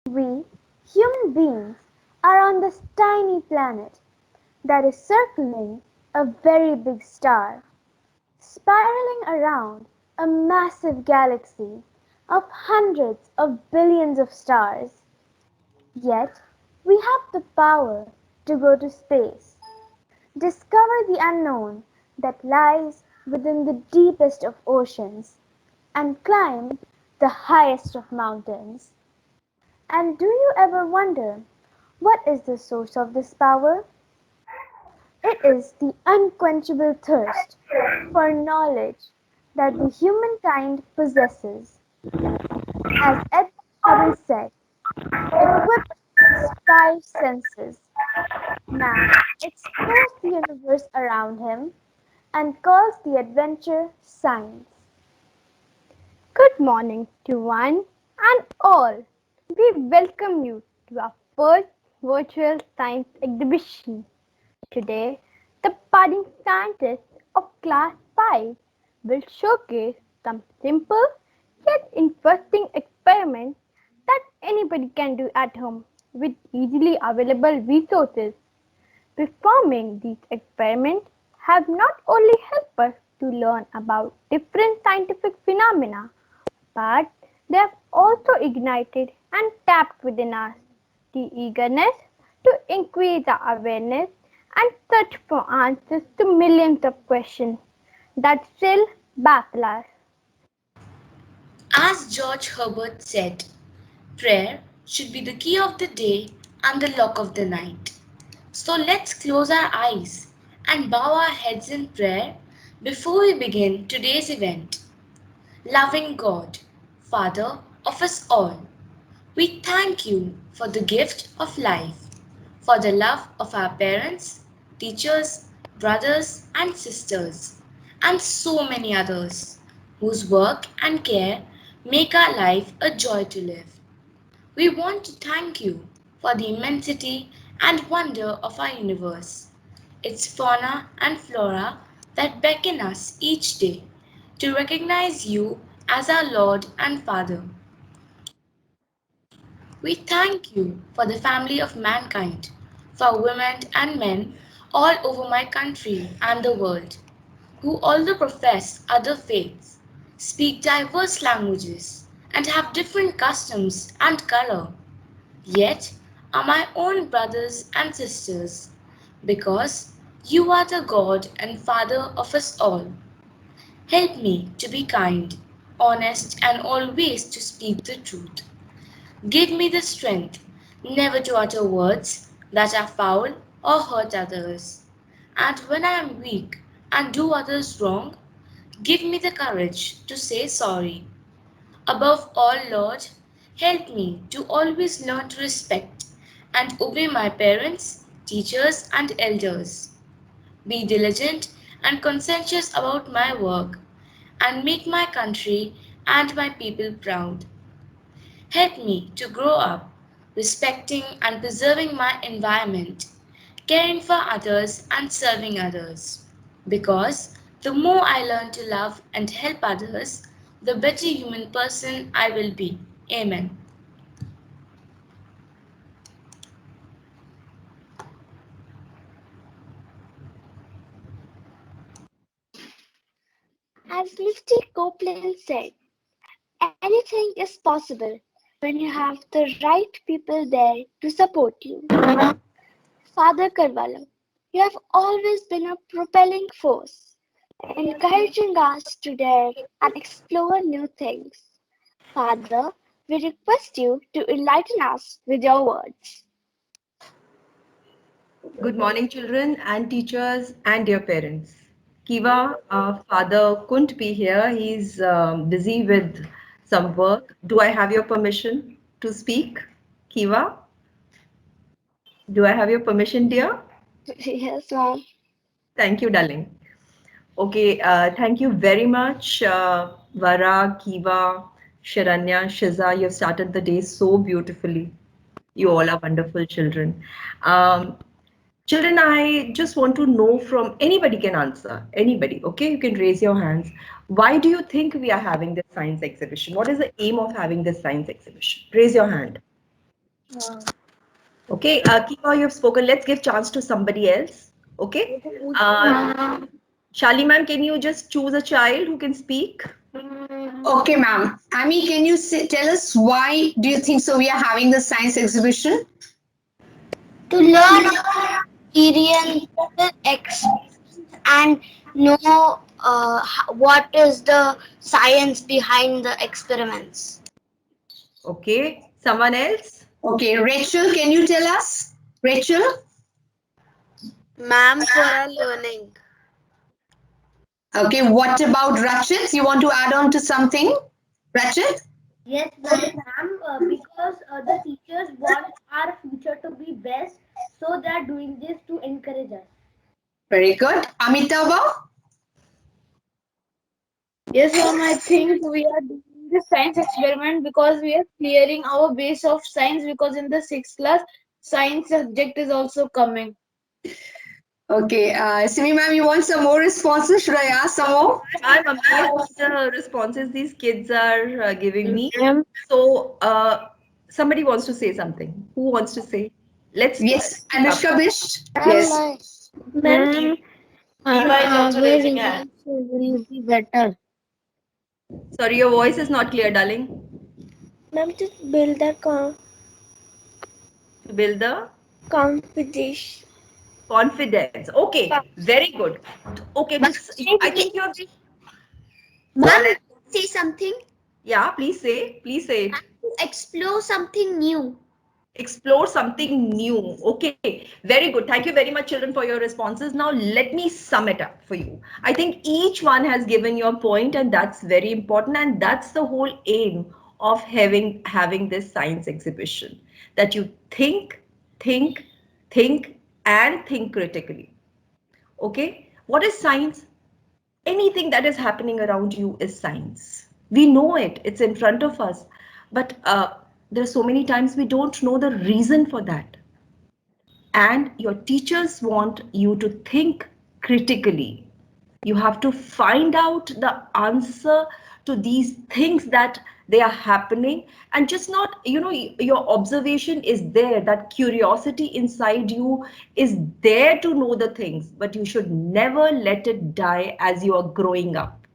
We, human beings, are on this tiny planet that is circling a very big star, spiraling around a massive galaxy of hundreds of billions of stars. Yet, we have the power to go to space, discover the unknown that lies within the deepest of oceans, and climb the highest of mountains. And do you ever wonder what is the source of this power? It is the unquenchable thirst for knowledge that the humankind possesses. As Edward Hubble said, equipped with its five senses, man explores the universe around him and calls the adventure science. Good morning to one and all. We welcome you to our first virtual science exhibition. Today, the budding scientists of Class 5 will showcase some simple yet interesting experiments that anybody can do at home with easily available resources. Performing these experiments have not only helped us to learn about different scientific phenomena, but they have also ignited and tapped within us the eagerness to increase our awareness and search for answers to millions of questions that still baffle us. As George Herbert said, prayer should be the key of the day and the lock of the night. So let's close our eyes and bow our heads in prayer before we begin today's event. Loving God, Father of us all, we thank you for the gift of life, for the love of our parents, teachers, brothers, and sisters, and so many others whose work and care make our life a joy to live. We want to thank you for the immensity and wonder of our universe, its fauna and flora that beckon us each day to recognize you as our Lord and Father. We thank you for the family of mankind, for women and men all over my country and the world, who although profess other faiths, speak diverse languages, and have different customs and color, yet are my own brothers and sisters, because you are the God and Father of us all. Help me to be kind, honest, and always to speak the truth. Give me the strength never to utter words that are foul or hurt others. And when I am weak and do others wrong, give me the courage to say sorry. Above all, Lord, help me to always learn to respect and obey my parents, teachers, and elders. Be diligent and conscientious about my work, and make my country and my people proud. Help me to grow up respecting and preserving my environment, caring for others and serving others. Because the more I learn to love and help others, the better human person I will be. Amen. As Lifty Copeland said, anything is possible when you have the right people there to support you. Father Carvalho, you have always been a propelling force, encouraging us to dare and explore new things. Father, we request you to enlighten us with your words. Good morning, children and teachers and dear parents. Kiva, our father, couldn't be here. He's busy with some work. Do I have your permission to speak? Kiva, do I have your permission, dear? Yes, ma'am. Thank you, darling. Okay, thank you very much, Vara, Kiva, Sharanya, Shiza. You've started the day so beautifully. You all are wonderful children. Um, Children, I just want to know from anybody can answer. Anybody, okay? You can raise your hands. Why do you think we are having this science exhibition? What is the aim of having this science exhibition? Raise your hand. Okay, Kiva, you've spoken. Let's give chance to somebody else. Okay. Shali ma'am, can you just choose a child who can speak? Okay, ma'am. Amy, can you tell us why do you think so we are having the science exhibition? To learn experience and know what is the science behind the experiments. Okay. Someone else? Okay, Rachel, can you tell us? Rachel? Ma'am, for our learning. Okay, what about Rachit? You want to add on to something? Rachit? Yes, ma'am, because the teachers want our future to be best, so they are doing this to encourage us. Very good. Amitabha? Yes, ma'am, I think we are doing the science experiment because we are clearing our base of science because in the sixth class, science subject is also coming. Okay, Simi ma'am, you want some more responses? Should I ask some more? I'm amazed with the responses these kids are giving me. Ma'am, So, somebody wants to say something. Who wants to say? Let's Yes, speak up. Anushka Bish? Yes. ma'am, Eva is also our raising hand. results will be better. Sorry, your voice is not clear, darling. Ma'am, just build the To build the confidence. confidence. Okay, very good. Okay, I think you're. Go Ma'am, ahead. say something. Yeah, please say. Please say it. Explore something new. Explore something new. Okay, very good. Thank you very much, children, for your responses. Now, let me sum it up for you. I think each one has given your point, and that's very important. And that's the whole aim of having this science exhibition, that you think, think, and think critically. Okay, what is science? Anything that is happening around you is science. We know it, it's in front of us. But there are so many times we don't know the reason for that. And your teachers want you to think critically. You have to find out the answer to these things that they are happening, and just not, your observation is there, that curiosity inside you is there to know the things, but you should never let it die as you are growing up.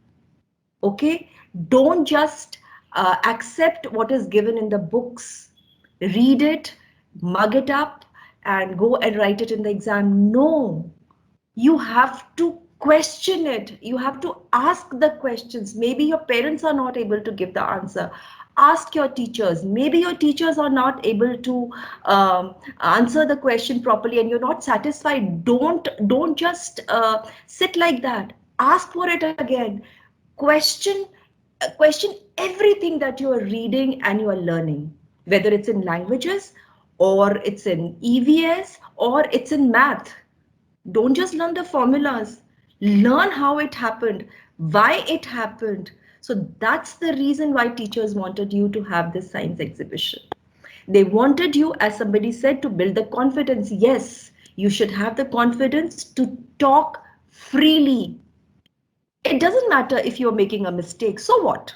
Okay, don't just accept what is given in the books, read it, mug it up, and go and write it in the exam. No, you have to question it. You have to ask the questions. Maybe your parents are not able to give the answer. Ask your teachers. Maybe your teachers are not able to answer the question properly and you're not satisfied. Don't just sit like that. Ask for it again. Question question everything that you are reading and you are learning, whether it's in languages or it's in EVS or it's in math. Don't just learn the formulas. Learn how it happened, why it happened. So that's the reason why teachers wanted you to have this science exhibition. They wanted you, as somebody said, to build the confidence. Yes, you should have the confidence to talk freely. It doesn't matter if you're making a mistake. So what?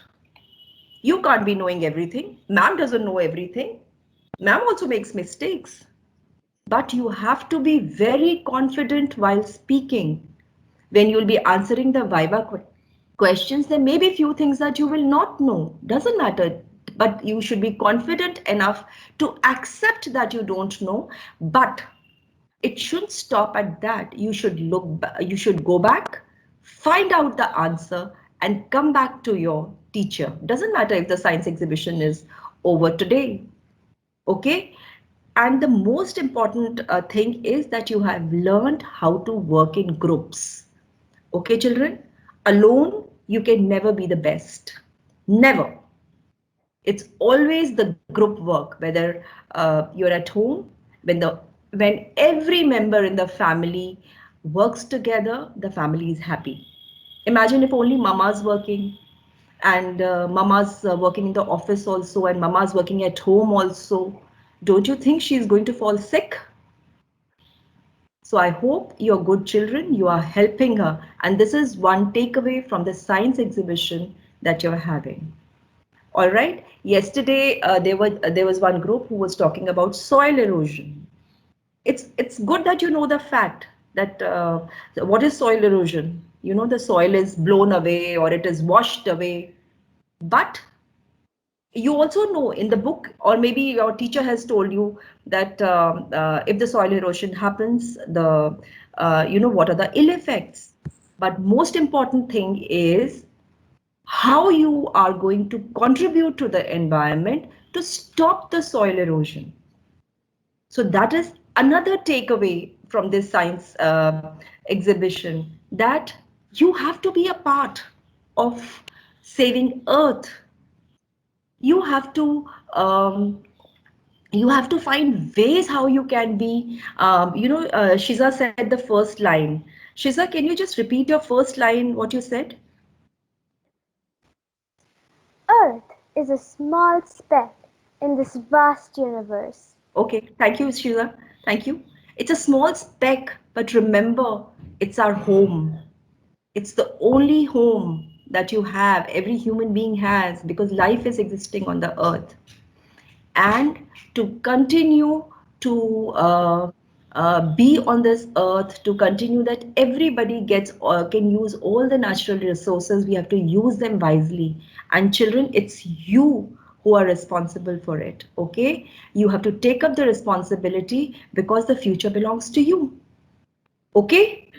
You can't be knowing everything. Ma'am doesn't know everything. Ma'am also makes mistakes. But you have to be very confident while speaking. When you'll be answering the Viva questions, there may be few things that you will not know. Doesn't matter. But you should be confident enough to accept that you don't know. But it shouldn't stop at that. You should go back, find out the answer, and come back to your teacher. Doesn't matter if the science exhibition is over today. Okay, and the most important thing is that you have learned how to work in groups. Okay, children, alone you can never be the best. Never. It's always the group work, whether you're at home, when every member in the family works together, the family is happy. Imagine if only mama's working, and mama's working in the office also, and mama's working at home also. Don't you think she's going to fall sick? So I hope you're good children, you are helping her. And this is one takeaway from the science exhibition that you're having. All right. Yesterday, there was one group who was talking about soil erosion. It's good that you know the fact that what is soil erosion. You know the soil is blown away or it is washed away. But you also know in the book, or maybe your teacher has told you that if the soil erosion happens, the you know what are the ill effects. But most important thing is how you are going to contribute to the environment to stop the soil erosion. So that is another takeaway from this science exhibition, that you have to be a part of saving Earth. You have to find ways how you can be. Shiza said the first line. Shiza, can you just repeat your first line? What you said? Earth is a small speck in this vast universe. Okay, thank you, Shiza. Thank you. It's a small speck, but remember, it's our home. It's the only home that you have, every human being has, because life is existing on the earth. And to continue to be on this earth, to continue that everybody gets can use all the natural resources, we have to use them wisely. And children, it's you who are responsible for it. Okay, you have to take up the responsibility because the future belongs to you. Okay,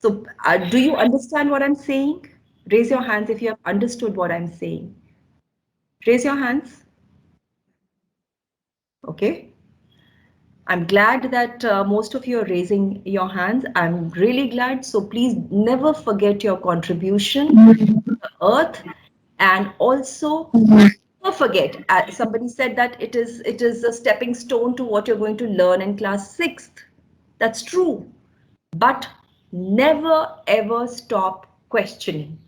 so do you understand what I'm saying? Raise your hands if you have understood what I'm saying. Raise your hands. Okay. I'm glad that most of you are raising your hands. I'm really glad. So please never forget your contribution to the earth, and also never forget. Somebody said that it is a stepping stone to what you're going to learn in class sixth. That's true. But never ever stop questioning.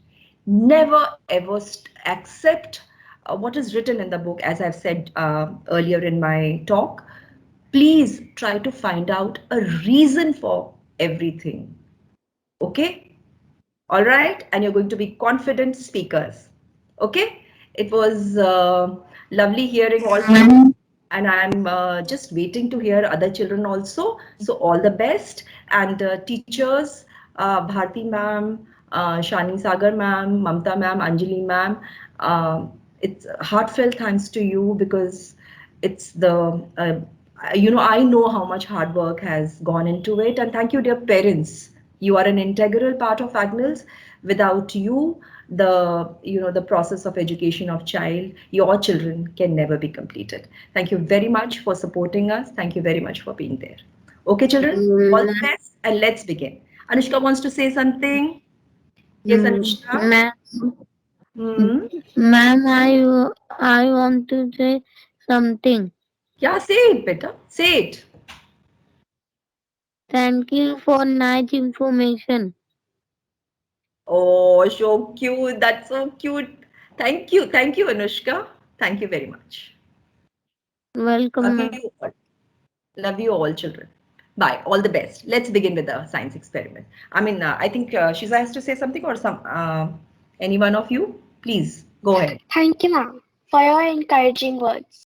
Never ever accept what is written in the book, as I've said earlier in my talk. Please try to find out a reason for everything. Okay? All right? And you're going to be confident speakers. Okay? It was lovely hearing all of you. And I'm just waiting to hear other children also. So, all the best. And teachers, Bharti ma'am, Shani Sagar ma'am, Mamta ma'am, Anjali ma'am, it's heartfelt thanks to you, because it's the I know how much hard work has gone into it. And thank you, dear parents. You are an integral part of AGNELs. Without you, the process of education of your children can never be completed. Thank you very much for supporting us. Thank you very much for being there. Okay, children, all the best, and let's begin. Anushka wants to say something. Yes, Anushka. Ma'am, Hmm. ma'am, I want to say something. Yeah, say it, beta. Say it. Thank you for nice information. Oh, so cute. That's so cute. Thank you. Thank you, Anushka. Thank you very much. Welcome, Love ma'am. you all. Love you all, children. Bye. All the best. Let's begin with the science experiment. I think Shiza has to say something, or any one of you. Please go ahead. Thank you, ma'am, for your encouraging words.